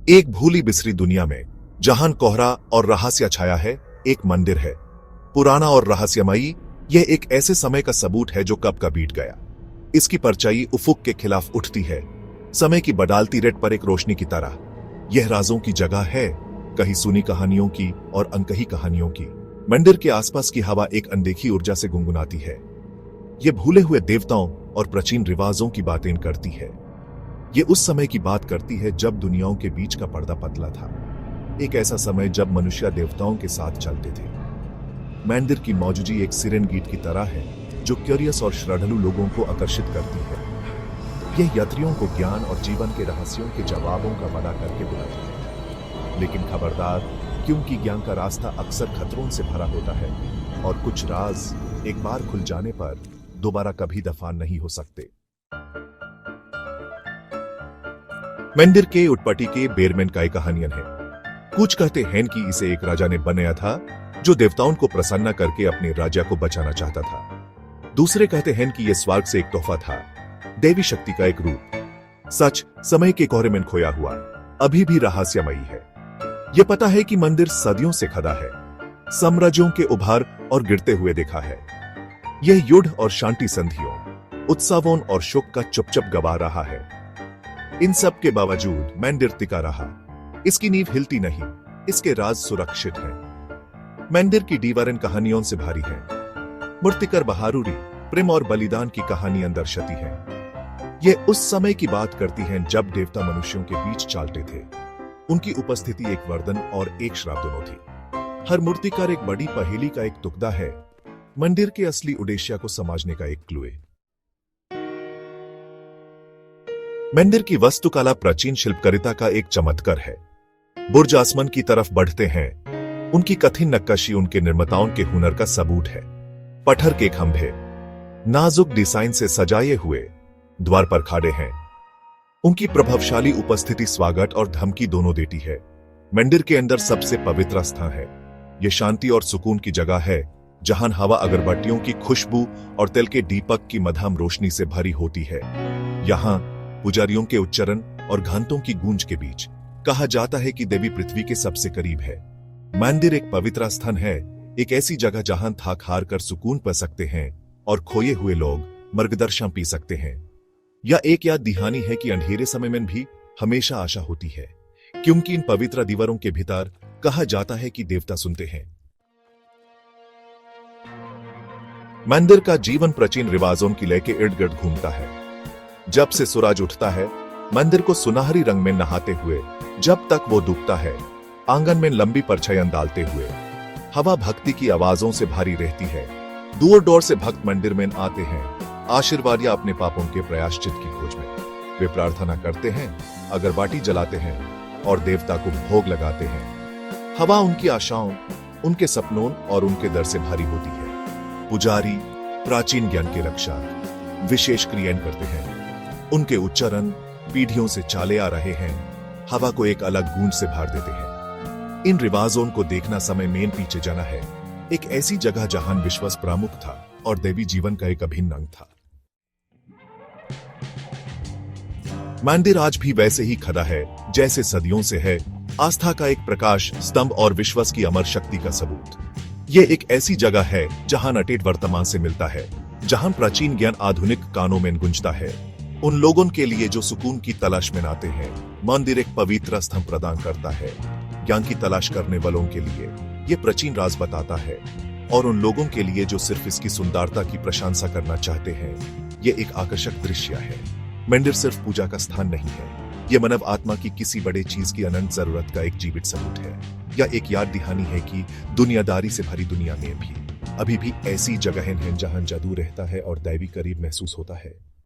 एक भूली बिसरी दुनिया में जहां कोहरा और रहस्य छाया है, एक मंदिर है, पुराना और रहस्यमयी। यह एक ऐसे समय का सबूत है जो कब का बीत गया। इसकी परछाई उफुक के खिलाफ उठती है, समय की बदलती रेत पर एक रोशनी की तरह। यह राजों की जगह है, कहीं सुनी कहानियों की और अनकही कहानियों की। मंदिर के आसपास की हवा एक अनदेखी ऊर्जा से गुनगुनाती है। यह भूले हुए देवताओं और प्राचीन रिवाजों की बातें करती है। ये उस समय की बात करती है जब दुनियाओं के बीच का पर्दा पतला था, एक ऐसा समय जब मनुष्य देवताओं के साथ चलते थे। मंदिर की मौजूदगी एक सिरेन गीत की तरह है जो क्यूरियस और श्रद्धालु लोगों को आकर्षित करती है। यह यात्रियों को ज्ञान और जीवन के रहस्यों के जवाबों का वादा करके बुलाती है। लेकिन खबरदार, क्योंकि ज्ञान का रास्ता अक्सर खतरों से भरा होता है और कुछ राज एक बार खुल जाने पर दोबारा कभी दफा नहीं हो सकते। मंदिर के उत्पत्ति के बेरमैन का एक कहानियन है। कुछ कहते हैं कि इसे एक राजा ने बनाया था जो देवताओं को प्रसन्न करके अपने राज्य को बचाना चाहता था। दूसरे कहते हैं कि यह स्वर्ग से एक तोहफा था, देवी शक्ति का एक रूप। सच समय के कोहरे में खोया हुआ अभी भी रहस्यमयी है। यह पता है कि मंदिर सदियों से खड़ा है, साम्राज्यों के उभार और गिरते हुए देखा है। यह युद्ध और शांति संधियों, उत्सवों और शोक का चुपचाप गवा रहा है। इन सब के बावजूद मंदिर टिका रहा। इसकी नींव हिलती नहीं, इसके राज सुरक्षित हैं। मंदिर की दीवारें कहानियों से भारी हैं। मूर्तिकार बहादुरी, प्रेम और बलिदान की कहानी अंदर छती है। ये उस समय की बात करती हैं जब देवता मनुष्यों के बीच चलते थे। उनकी उपस्थिति एक वरदान और एक श्राप दोनों थी। हर मूर्तिकार एक बड़ी पहेली का एक टुकड़ा है, मंदिर के असली उद्देश्य को समझने का एक क्लू है। मंदिर की वास्तुकला प्राचीन शिल्पकारिता का एक चमत्कार है। बुर्ज आसमान की तरफ बढ़ते हैं, उनकी कठिन नक्काशी उनके निर्माताओं के हुनर का सबूत है। पत्थर के खंभे नाजुक डिजाइन से सजाए हुए द्वार पर खड़े हैं। उनकी प्रभावशाली उपस्थिति स्वागत और धमकी दोनों देती है। मंदिर के अंदर सबसे पवित्र स्थान है। यह शांति और सुकून की जगह है, जहां हवा अगरबत्तियों की खुशबू और तेल के दीपक की मध्यम रोशनी से भरी होती है। यहाँ पुजारियों के उच्चारण और घंटों की गूंज के बीच कहा जाता है कि देवी पृथ्वी के सबसे करीब है। मंदिर एक पवित्र स्थान है, एक ऐसी जगह जहां थक हार कर सुकून पा सकते हैं और खोए हुए लोग मार्गदर्शन पी सकते हैं। यह एक याद दहानी है कि अंधेरे समय में भी हमेशा आशा होती है, क्योंकि इन पवित्र दीवारों के भीतर कहा जाता है कि देवता सुनते हैं। मंदिर का जीवन प्राचीन रिवाजों की लय के इर्द गिर्द घूमता है। जब से सूरज उठता है, मंदिर को सुनहरी रंग में नहाते हुए जब तक वो डूबता है, आंगन में लंबी परछाइयां डालते हुए हवा भक्ति की आवाजों से भारी रहती है। दूर दूर से भक्त मंदिर में आते हैं, आशीर्वाद या अपने पापों के प्रायश्चित की खोज में। वे प्रार्थना करते हैं, अगरबत्ती जलाते हैं और देवता को भोग लगाते हैं। हवा उनकी आशाओं, उनके सपनों और उनके डर से भारी होती है। पुजारी प्राचीन ज्ञान के रक्षक विशेष क्रियाएं करते हैं। उनके उच्चारण पीढ़ियों से चले आ रहे हैं, हवा को एक अलग गूंज से भर देते हैं। इन रिवाजों को देखना समय में पीछे जाना है, एक ऐसी जगह जहां विश्वास प्रमुख था और देवी जीवन का एक अभिन्न अंग था। मंदिर आज भी वैसे ही खड़ा है जैसे सदियों से है, आस्था का एक प्रकाश स्तंभ और विश्वास की अमर शक्ति का सबूत। यह एक ऐसी जगह है जहां अतीत वर्तमान से मिलता है, जहां प्राचीन ज्ञान आधुनिक कानों में गूंजता है। उन लोगों के लिए जो सुकून की तलाश में आते हैं, मंदिर एक पवित्र स्तंभ प्रदान करता है। ज्ञान की तलाश करने वालों के लिए यह प्राचीन राज बताता है, और उन लोगों के लिए जो सिर्फ इसकी सुंदरता की प्रशंसा करना चाहते हैं, यह एक आकर्षक दृश्य है। मंदिर सिर्फ पूजा का स्थान नहीं है, यह मानव आत्मा की किसी बड़े चीज की अनंत जरूरत का एक जीवित सबूत है। यह एक याद दहानी है कि दुनियादारी से भरी दुनिया में भी अभी भी ऐसी जगहें हैं जहां जादू रहता है और दैवी करीब महसूस होता है।